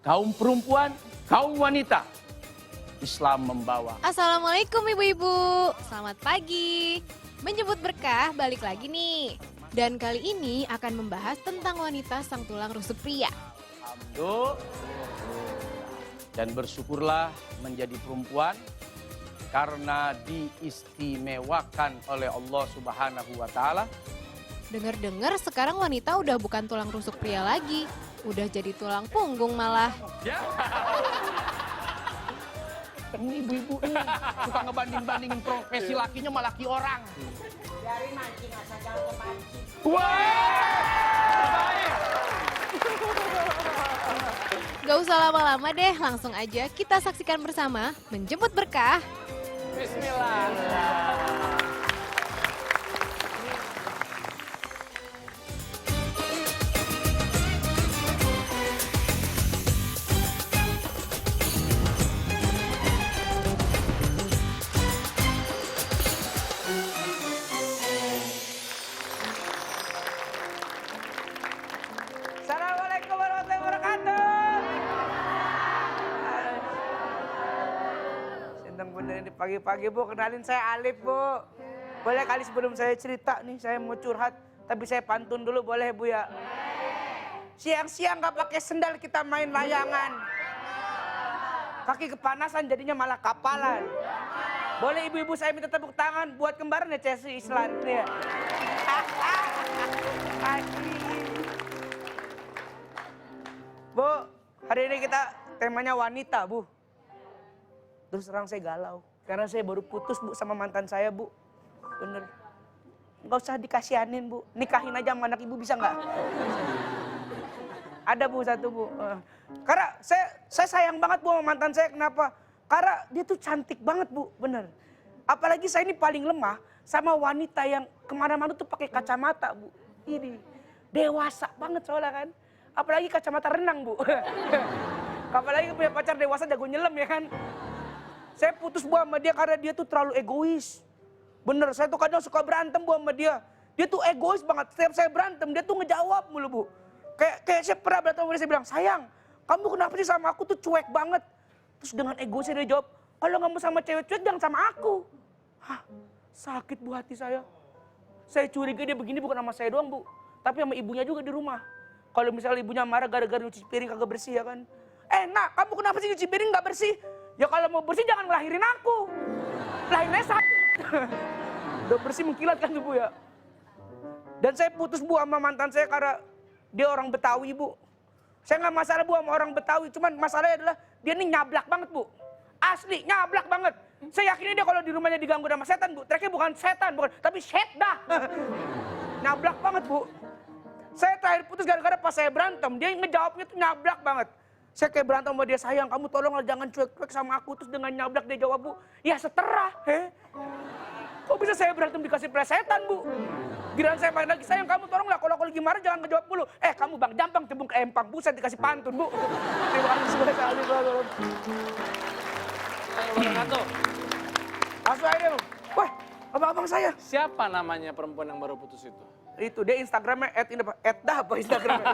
kaum perempuan, kaum wanita. Islam membawa. Assalamualaikum ibu-ibu, selamat pagi. Menjemput berkah balik lagi nih. Dan kali ini akan membahas tentang wanita sang tulang rusuk pria. Alhamdulillah. Dan bersyukurlah menjadi perempuan karena diistimewakan oleh Allah Subhanahu wa Ta'ala. Dengar-dengar sekarang wanita udah bukan tulang rusuk pria lagi, udah jadi tulang punggung malah. Ya. Ini ibu-ibu nih suka ngebanding-bandingin profesi lakinya sama laki orang. Dari mancing asal jangan kepancing. Wah! Gak usah lama-lama deh, langsung aja kita saksikan bersama Menjemput Berkah. Bismillah. Assalamualaikum warahmatullahi wabarakatuh. Senang bener ini pagi-pagi Bu, kenalin saya Alif Bu. Boleh kali sebelum saya cerita nih, saya mau curhat, tapi saya pantun dulu boleh Bu ya? Siang-siang gak pakai sendal kita main layangan. Kaki kepanasan jadinya malah kapalan. Boleh ibu-ibu saya minta tepuk tangan buat kembaran ya Chelsea Islan. Ya. Bu, hari ini kita temanya wanita, Bu. Terus terang saya galau. Karena saya baru putus, Bu, sama mantan saya, Bu. Bener. Nggak usah dikasihanin, Bu. Nikahin aja sama anak ibu, bisa nggak? Ada, Bu, satu, Bu. Karena saya sayang banget, Bu, sama mantan saya. Kenapa? Karena dia tuh cantik banget, Bu. Bener. Apalagi saya ini paling lemah sama wanita yang kemana-mana tuh pakai kacamata, Bu. Ini dewasa banget soalnya kan. Apalagi kacamata renang, Bu. Apalagi punya pacar dewasa jago nyelam ya kan. Saya putus Bu sama dia karena dia tuh terlalu egois. Bener, saya tuh kadang suka berantem Bu sama dia. Dia tuh egois banget. Setiap saya berantem, dia tuh ngejawab mulu Bu. Kayak saya pernah berantem sama dia, saya bilang, sayang, kamu kenapa sih sama aku tuh cuek banget. Terus dengan egoisnya dia jawab, kalau nggak mau sama cewek cuek jangan sama aku. Hah, sakit Bu hati saya. Saya curiga dia begini bukan sama saya doang Bu. Tapi sama ibunya juga di rumah. Kalau misalnya ibunya marah gara-gara nyuci piring kagak bersih ya kan. Nak, kamu kenapa sih nyuci piring gak bersih? Ya kalau mau bersih jangan ngelahirin aku. Lahirnya sakit. Udah bersih mengkilat kan tuh Bu ya. Dan saya putus Bu sama mantan saya karena dia orang Betawi Bu. Saya gak masalah Bu sama orang Betawi. Cuman masalahnya adalah dia ini nyablak banget Bu. Asli nyablak banget. Saya yakin dia kalau di rumahnya diganggu sama setan Bu. Terakhir bukan setan, tapi syetdah. Nyablak banget Bu. Saya terakhir putus gara-gara pas saya berantem, dia ngejawabnya tuh nyablak banget. Saya kayak berantem sama dia, sayang kamu tolonglah jangan cuek-cuek sama aku. Terus dengan nyablak dia jawab Bu, ya seterah. Kok bisa saya berantem dikasih plesetan Bu? Giliran saya main lagi, sayang kamu tolonglah kalau aku lagi marah jangan ngejawab dulu. Kamu Bang Jampang cebung ke empang, buset dikasih pantun Bu. Terima kasih sekali. Langsung aja Bu. Wah, abang-abang saya. Siapa namanya perempuan yang baru putus itu? Itu dia Instagramnya @dah apa Instagramnya?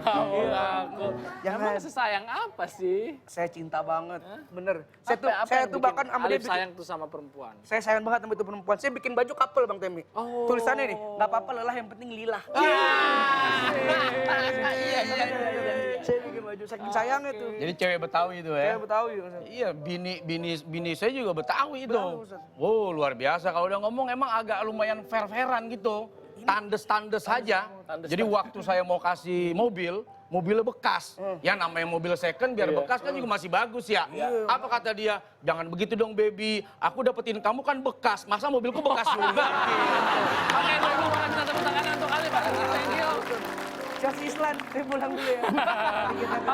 Aku. Jangan. Emang sesayang apa sih? Saya cinta banget, bener. Apa Saya yang tuh bikin bahkan sama dia Alif sayang tuh sama perempuan. saya sayang banget sama itu perempuan. Saya bikin baju couple Bang Temi. Oh. Tulisannya nih, nggak apa-apa lelah yang penting lillah. Saya bikin baju saking sayangnya tuh. Jadi cewek Betawi itu ya? Saya Betawi. Iya, bini saya juga Betawi itu. Betul, Ustaz. Oh, luar biasa. Kalau udah ngomong emang agak lumayan fair-fairan gitu. Tandes-tandes saja. Jadi waktu saya mau kasih mobilnya bekas. Ya namanya mobil second biar bekas kan juga masih bagus ya. Apa kata dia? Jangan begitu dong baby. Aku dapetin kamu kan bekas. Masa mobilku bekas juga? Oke, dulu boleh minta tepuk tangan untuk Alif. Thank you. Chelsea Islan, saya pulang dulu ya.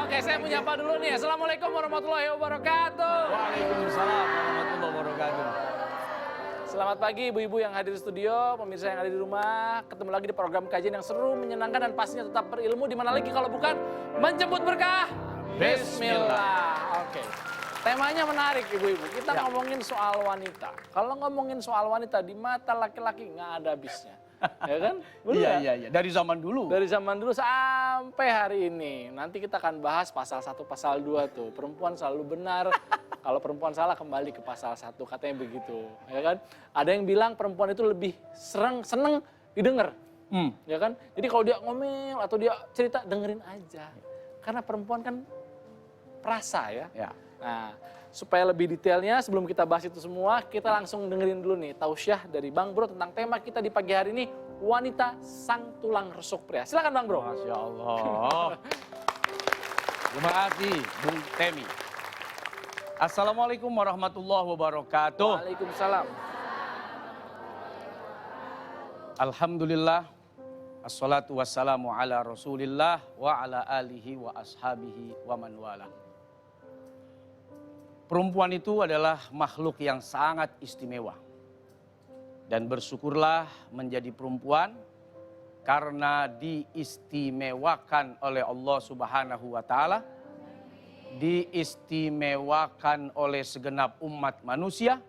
Oke, saya menyapa dulu nih. Assalamualaikum warahmatullahi wabarakatuh. Waalaikumsalam warahmatullahi wabarakatuh. Selamat pagi ibu-ibu yang hadir di studio, pemirsa yang ada di rumah. Ketemu lagi di program kajian yang seru, menyenangkan dan pastinya tetap berilmu. Di mana lagi kalau bukan menjemput berkah. Bismillah. Oke. Temanya menarik ibu-ibu. Kita ngomongin soal wanita. Kalau ngomongin soal wanita di mata laki-laki nggak ada habisnya. Ya kan? Bener Iya, nggak? iya, iya. Dari zaman dulu. Dari zaman dulu sampai hari ini. Nanti kita akan bahas pasal 1, pasal 2 tuh. Perempuan selalu benar. Kalau perempuan salah kembali ke pasal 1, katanya begitu. Ya kan? Ada yang bilang perempuan itu lebih seneng didengar. Ya kan? Jadi kalau dia ngomel atau dia cerita, dengerin aja. Karena perempuan kan perasa ya. Ya. Nah, supaya lebih detailnya sebelum kita bahas itu semua, kita langsung dengerin dulu nih tausiah dari Bang Bro tentang tema kita di pagi hari ini, wanita sang tulang rusuk pria. Silakan Bang Bro. Masya Allah. Terima kasih Bung Temi. Assalamualaikum warahmatullahi wabarakatuh. Waalaikumsalam. Alhamdulillah. Assalatu wassalamu ala rasulillah wa ala alihi wa ashabihi wa man wala. Perempuan itu adalah makhluk yang sangat istimewa. Dan bersyukurlah menjadi perempuan karena diistimewakan oleh Allah Subhanahu wa taala, diistimewakan oleh segenap umat manusia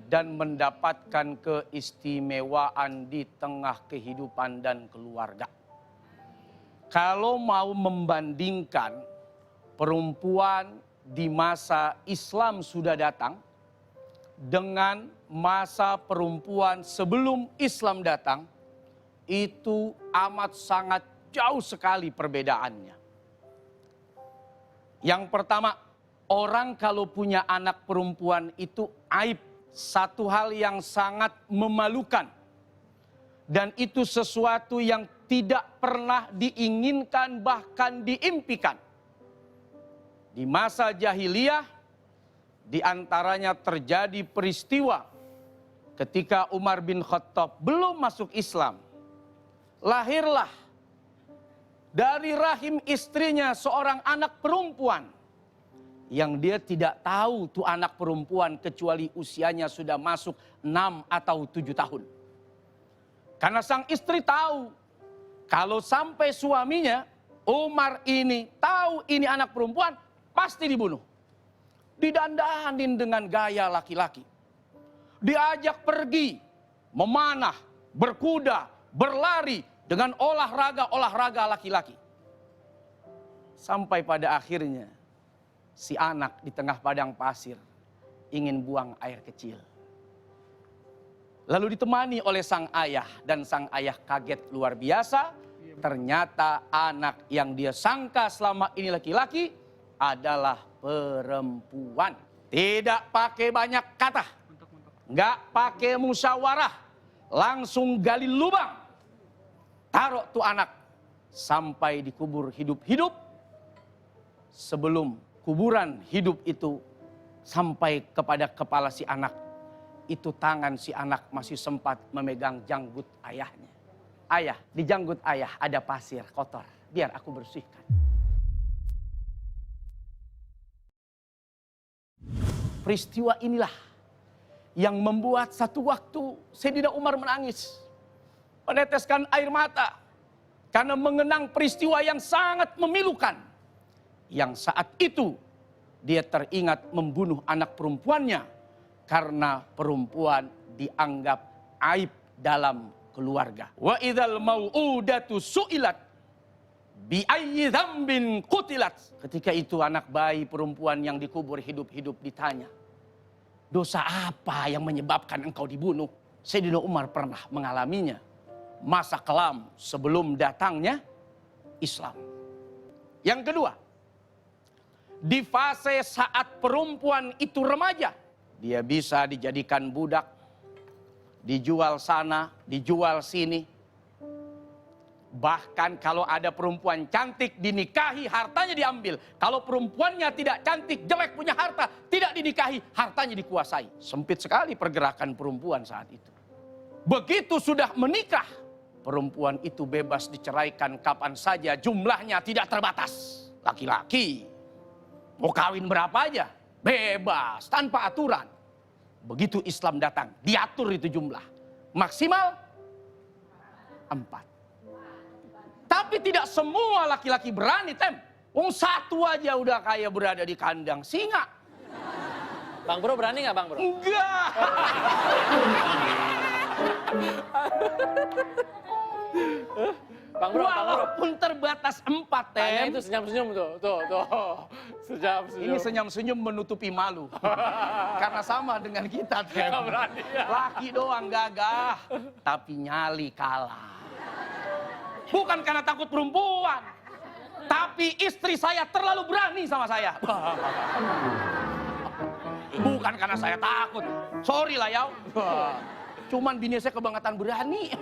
dan mendapatkan keistimewaan di tengah kehidupan dan keluarga. Kalau mau membandingkan perempuan di masa Islam sudah datang dengan masa perempuan sebelum Islam datang, itu amat sangat jauh sekali perbedaannya. Yang pertama, orang kalau punya anak perempuan itu aib, satu hal yang sangat memalukan. Dan itu sesuatu yang tidak pernah diinginkan bahkan diimpikan. Di masa jahiliyah, di antaranya terjadi peristiwa ketika Umar bin Khattab belum masuk Islam. Lahirlah dari rahim istrinya seorang anak perempuan yang dia tidak tahu tuh anak perempuan kecuali usianya sudah masuk 6 atau 7 tahun. Karena sang istri tahu kalau sampai suaminya Umar ini tahu ini anak perempuan, pasti dibunuh. Didandanin dengan gaya laki-laki. Diajak pergi, memanah, berkuda, berlari dengan olahraga laki-laki. Sampai pada akhirnya si anak di tengah padang pasir ingin buang air kecil. Lalu ditemani oleh sang ayah dan sang ayah kaget luar biasa. Ternyata anak yang dia sangka selama ini laki-laki adalah perempuan. Tidak pakai banyak kata. Nggak pakai musyawarah. Langsung gali lubang. Taruh tuh anak. Sampai dikubur hidup-hidup. Sebelum kuburan hidup itu sampai kepada kepala si anak. Itu tangan si anak masih sempat memegang janggut ayahnya. Ayah, di janggut ayah ada pasir kotor. Biar aku bersihkan. Peristiwa inilah yang membuat satu waktu Sayyidina Umar menangis. Meneteskan air mata. Karena mengenang peristiwa yang sangat memilukan. Yang saat itu dia teringat membunuh anak perempuannya. Karena perempuan dianggap aib dalam keluarga. Wa idzal mau'udatu su'ilat bi ayyi dzambin qutilat. Ketika itu anak bayi perempuan yang dikubur hidup-hidup ditanya, dosa apa yang menyebabkan engkau dibunuh? Sayyidina Umar pernah mengalaminya masa kelam sebelum datangnya Islam. Yang kedua, di fase saat perempuan itu remaja, dia bisa dijadikan budak, dijual sana, dijual sini. Bahkan kalau ada perempuan cantik dinikahi, hartanya diambil. Kalau perempuannya tidak cantik, jelek, punya harta, tidak dinikahi, hartanya dikuasai. Sempit sekali pergerakan perempuan saat itu. Begitu sudah menikah, perempuan itu bebas diceraikan kapan saja, jumlahnya tidak terbatas. Laki-laki mau kawin berapa aja, bebas, tanpa aturan. Begitu Islam datang, diatur itu jumlah. Maksimal 4. Tapi tidak semua laki-laki berani, Tem. Satu aja udah kayak berada di kandang singa. Bang Bro berani nggak Bang Bro? Enggak. Bang Bro, Walaupun terbatas 4, tanya Tem. itu senyum-senyum tuh. Senyum-senyum. Ini senyum-senyum menutupi malu. Karena sama dengan kita, Tem. Nggak berani ya. Laki doang gagah, tapi nyali kalah. Bukan karena takut perempuan, tapi istri saya terlalu berani sama saya. Bukan karena saya takut. Sorry lah ya. Cuman bini saya kebangetan berani.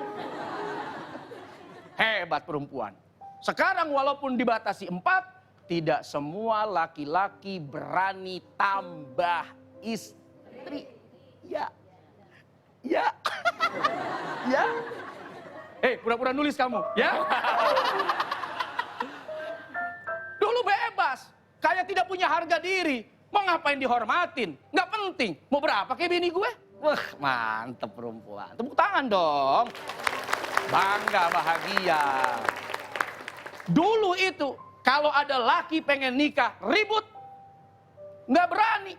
Hebat perempuan. Sekarang walaupun dibatasi 4, tidak semua laki-laki berani tambah istri. Ya. Ya. Ya. Pura-pura nulis kamu, ya. Dulu bebas. Kayak tidak punya harga diri. Mau ngapain dihormatin? Nggak penting. Mau berapa kayak bini gue? Wah, mantep perempuan. Tepuk tangan dong. Bangga, bahagia. Dulu itu, kalau ada laki pengen nikah, ribut. Nggak berani.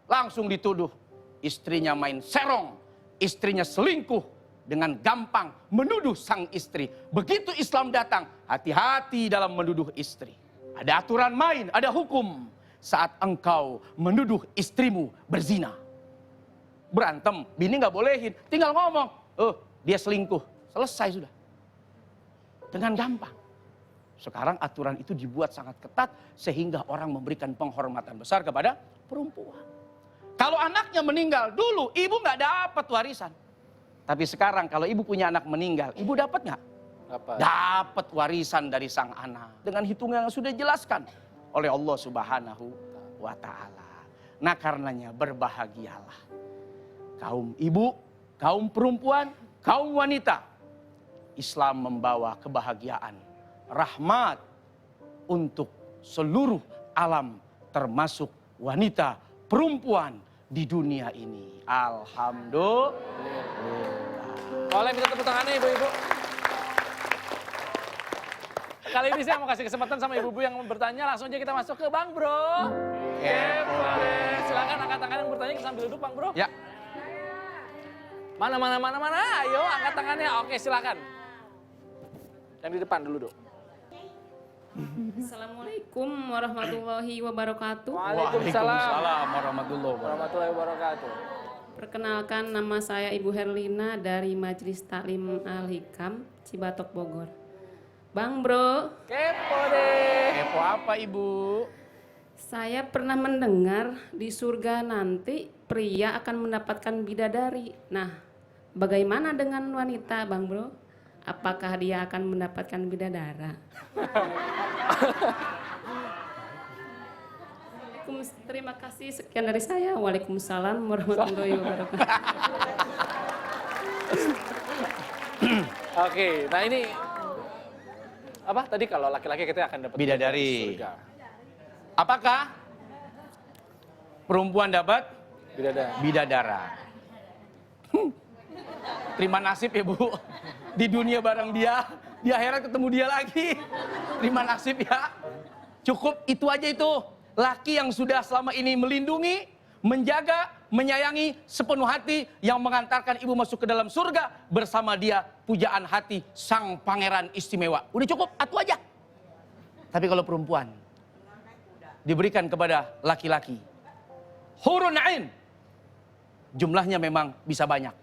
Langsung dituduh. Istrinya main serong. Istrinya selingkuh. Dengan gampang menuduh sang istri. Begitu Islam datang, hati-hati dalam menuduh istri. Ada aturan main, ada hukum. Saat engkau menuduh istrimu berzina. Berantem, bini nggak bolehin. Tinggal ngomong, dia selingkuh. Selesai sudah. Dengan gampang. Sekarang aturan itu dibuat sangat ketat sehingga orang memberikan penghormatan besar kepada perempuan. Kalau anaknya meninggal, dulu ibu nggak dapat warisan. Tapi sekarang kalau ibu punya anak meninggal, ibu dapat nggak? Dapat warisan dari sang anak. Dengan hitungan yang sudah dijelaskan oleh Allah Subhanahu wa Ta'ala. Nah karenanya berbahagialah. Kaum ibu, kaum perempuan, kaum wanita. Islam membawa kebahagiaan, rahmat untuk seluruh alam termasuk wanita, perempuan di dunia ini. Alhamdulillah. Boleh minta tepuk tangannya ibu-ibu. Kali ini saya mau kasih kesempatan sama ibu-ibu yang bertanya, langsung aja kita masuk ke Bang Bro. Boleh. Silakan angkat tangan yang bertanya sambil duduk Bang Bro. Ya. Mana. Ayo angkat tangannya. Oke silakan. Yang di depan dulu, Dok. Assalamualaikum warahmatullahi wabarakatuh. Waalaikumsalam warahmatullahi wabarakatuh. Perkenalkan, nama saya Ibu Herlina dari Majelis Taklim Al-Hikam, Cibatok, Bogor. Bang Bro, Kepo deh. Kepo apa Ibu? saya pernah mendengar di surga nanti pria akan mendapatkan bidadari. Nah, bagaimana dengan wanita, Bang Bro? Apakah dia akan mendapatkan bidadara? Terima kasih, sekian dari saya. Waalaikumsalam warahmatullahi wabarakatuh. Oke, nah ini apa tadi kalau laki-laki kita akan dapat Bidadari. surga. Apakah perempuan dapat Bidadara. Terima nasib ya Bu. Di dunia bareng dia, di akhirat ketemu dia lagi. Terima nasib ya. Cukup itu aja itu. Laki yang sudah selama ini melindungi, menjaga, menyayangi sepenuh hati yang mengantarkan ibu masuk ke dalam surga bersama dia pujaan hati sang pangeran istimewa. Udah cukup, itu aja. Tapi kalau perempuan diberikan kepada laki-laki, hurun ain, jumlahnya memang bisa banyak.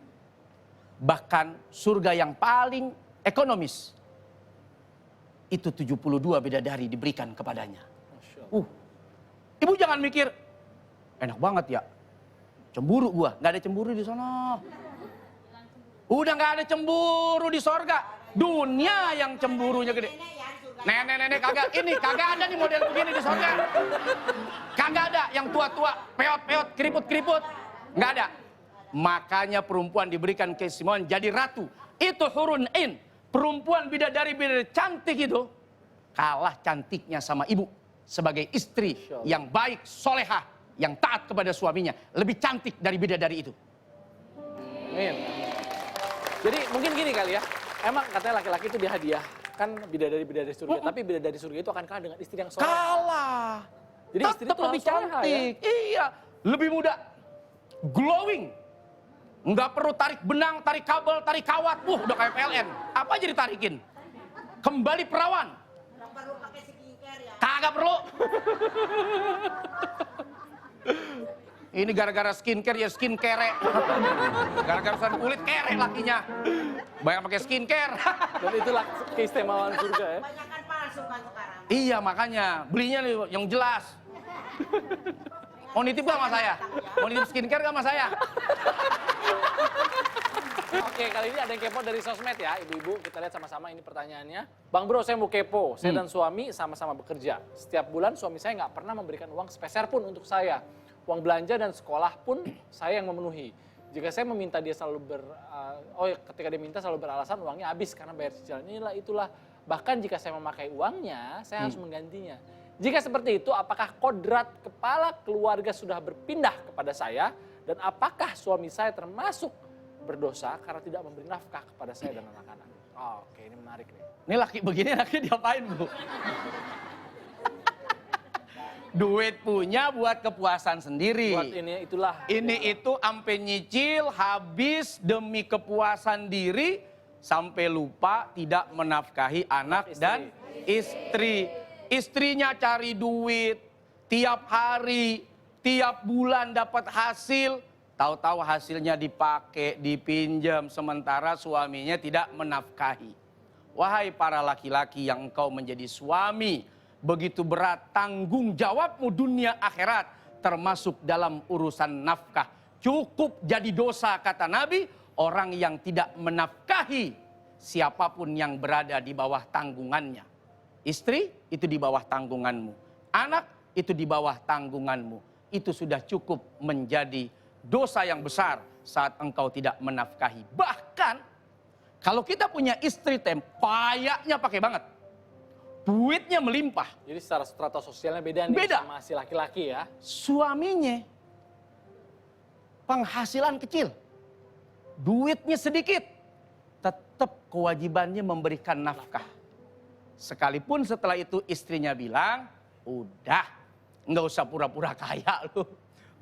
Bahkan surga yang paling ekonomis itu 72 bidadari diberikan kepadanya. Ibu jangan mikir enak banget ya, cemburu gua, nggak ada cemburu di sana. Udah nggak ada cemburu di sorga, dunia yang cemburunya gede. Nenek-nenek kagak ada nih model begini di sorga. Kagak ada yang tua-tua, peot-peot, keriput-keriput, nggak ada. Makanya perempuan diberikan keistimewaan jadi ratu. Itu hurun in. Perempuan bidadari-bidadari cantik itu kalah cantiknya sama ibu. Sebagai istri yang baik, solehah, yang taat kepada suaminya. Lebih cantik dari bidadari itu. Amin. Jadi mungkin gini kali ya. Emang katanya laki-laki itu dihadiahkan bidadari-bidadari surga. Tapi bidadari surga itu akan kalah dengan istri yang soleh. Kalah. Jadi istri tetap itu lebih harus soleha, cantik. ya? Iya. Lebih muda. Glowing. Nggak perlu tarik benang, tarik kabel, tarik kawat. Udah kayak PLN. Apa aja ditarikin? Kembali perawan. Nggak perlu pakai skincare ya. Kagak perlu. Ini gara-gara skincare ya skincare. Gara-gara urusan kulit kere lakinya. Banyak pakai skincare. Dan itulah keistimewaan surga ya. Banyakan palsu kan sekarang. Iya makanya belinya nih yang jelas. Mau nitip gak sama saya? Mau nitip skincare gak sama saya? Oke, kali ini ada yang kepo dari sosmed ya, ibu-ibu. Kita lihat sama-sama ini pertanyaannya. Bang Bro, saya mau kepo. Saya dan suami sama-sama bekerja. Setiap bulan suami saya nggak pernah memberikan uang sepeser pun untuk saya. Uang belanja dan sekolah pun saya yang memenuhi. Jika saya meminta dia selalu ketika dia minta selalu beralasan uangnya habis karena bayar cicilan inilah itulah. Bahkan jika saya memakai uangnya, saya harus menggantinya. Jika seperti itu, apakah kodrat kepala keluarga sudah berpindah kepada saya? Dan apakah suami saya termasuk berdosa karena tidak memberi nafkah kepada saya dan anak-anak? Oke, ini menarik nih. Ini laki begini anaknya diapain Bu? Duit punya buat kepuasan sendiri. Buat ini itulah. Ini itu ampe nyicil habis demi kepuasan diri sampai lupa tidak menafkahi anak dan istri. Istrinya cari duit tiap hari, tiap bulan dapat hasil, tahu-tahu hasilnya dipakai, dipinjam sementara suaminya tidak menafkahi. Wahai para laki-laki yang engkau menjadi suami, begitu berat tanggung jawabmu dunia akhirat termasuk dalam urusan nafkah. Cukup jadi dosa kata Nabi orang yang tidak menafkahi siapapun yang berada di bawah tanggungannya. Istri itu di bawah tanggunganmu. Anak itu di bawah tanggunganmu. Itu sudah cukup menjadi dosa yang besar saat engkau tidak menafkahi. Bahkan kalau kita punya istri payaknya pakai banget. Duitnya melimpah. Jadi secara strata sosialnya beda nih Beda. sama si laki-laki ya. Suaminya penghasilan kecil. Duitnya sedikit. Tetap kewajibannya memberikan nafkah. Sekalipun setelah itu istrinya bilang, udah nggak usah pura-pura kaya lu.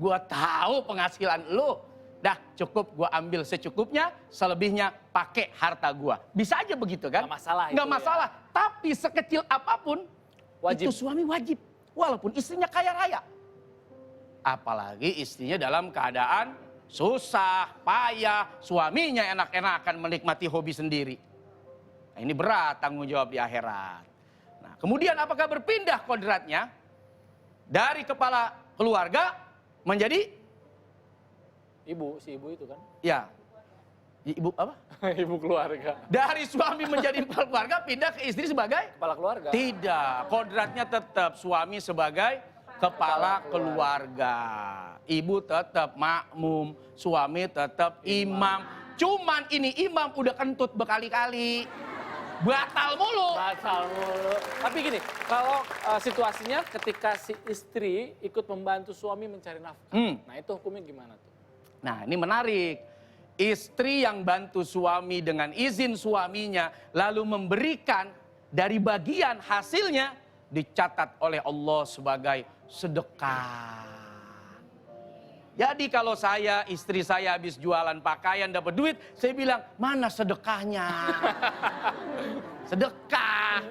Gua tahu penghasilan lu. Dah cukup gua ambil secukupnya, selebihnya pakai harta gua. Bisa aja begitu kan? Nggak masalah itu Nggak masalah. ya. Tapi sekecil apapun, Wajib. itu suami wajib. Walaupun istrinya kaya raya. Apalagi istrinya dalam keadaan susah, payah, suaminya enak-enakan menikmati hobi sendiri. Nah, ini berat tanggung jawab di akhirat. Nah, kemudian apakah berpindah kodratnya dari kepala keluarga menjadi Ibu, si ibu itu kan. ya ibu apa? Ibu keluarga. Dari suami menjadi kepala keluarga pindah ke istri sebagai Kepala keluarga. tidak. Kodratnya tetap suami sebagai kepala keluarga. Ibu tetap makmum, suami tetap imam. Cuman ini imam udah kentut berkali-kali. Batal mulu. Batal mulu. Tapi gini, kalau situasinya ketika si istri ikut membantu suami mencari nafkah. Nah itu hukumnya gimana tuh? Nah ini menarik. Istri yang bantu suami dengan izin suaminya lalu memberikan dari bagian hasilnya dicatat oleh Allah sebagai sedekah. Jadi kalau saya, istri saya habis jualan pakaian dapat duit, saya bilang, mana sedekahnya? Sedekah.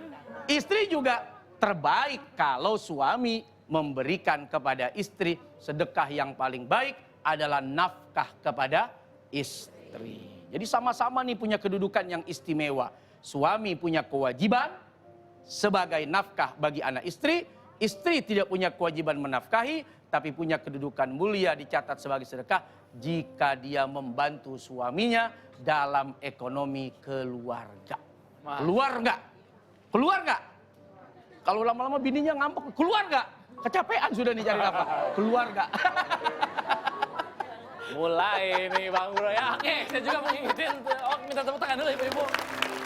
Istri juga terbaik kalau suami memberikan kepada istri sedekah yang paling baik adalah nafkah kepada istri. Jadi sama-sama nih punya kedudukan yang istimewa. Suami punya kewajiban sebagai nafkah bagi anak istri. Istri tidak punya kewajiban menafkahi, tapi punya kedudukan mulia dicatat sebagai sedekah jika dia membantu suaminya dalam ekonomi keluarga. Keluar nggak? Keluar nggak? Kalau lama-lama bininya ngambek, keluar nggak? Kecapean sudah nih cari nafkah. Keluar nggak? Mulai nih Bang Bro ya. Oke, saya juga mau ngingetin. Oh, minta tepuk tangan dulu ibu-ibu.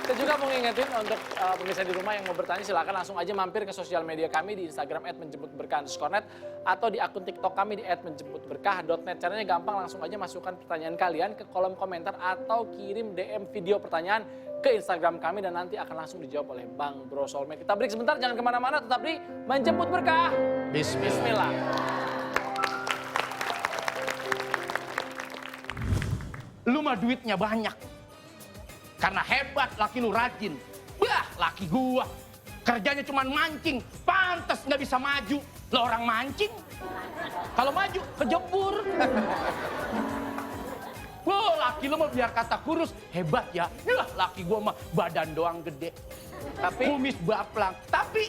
Saya juga mau ngingetin untuk pemirsa di rumah yang mau bertanya silakan langsung aja mampir ke sosial media kami di Instagram @menjemputberkah_net atau di akun TikTok kami di @menjemputberkah.net. Caranya gampang, langsung aja masukkan pertanyaan kalian ke kolom komentar atau kirim DM video pertanyaan ke Instagram kami dan nanti akan langsung dijawab oleh Bang Bro Soulmate. Kita break sebentar, jangan kemana-mana, tetap di Menjemput Berkah. Bismillah. Lu mah duitnya banyak. Karena hebat, laki lu rajin. Bah, laki gua kerjanya cuman mancing, pantas nggak bisa maju. Lo orang mancing, kalau maju kejebur. Wah, laki lu mah biar kata kurus, hebat ya. Yah, laki gua mah badan doang gede. Tapi Kumis baplang, tapi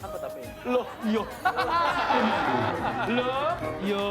apa tapi? loh yo. Loh yo.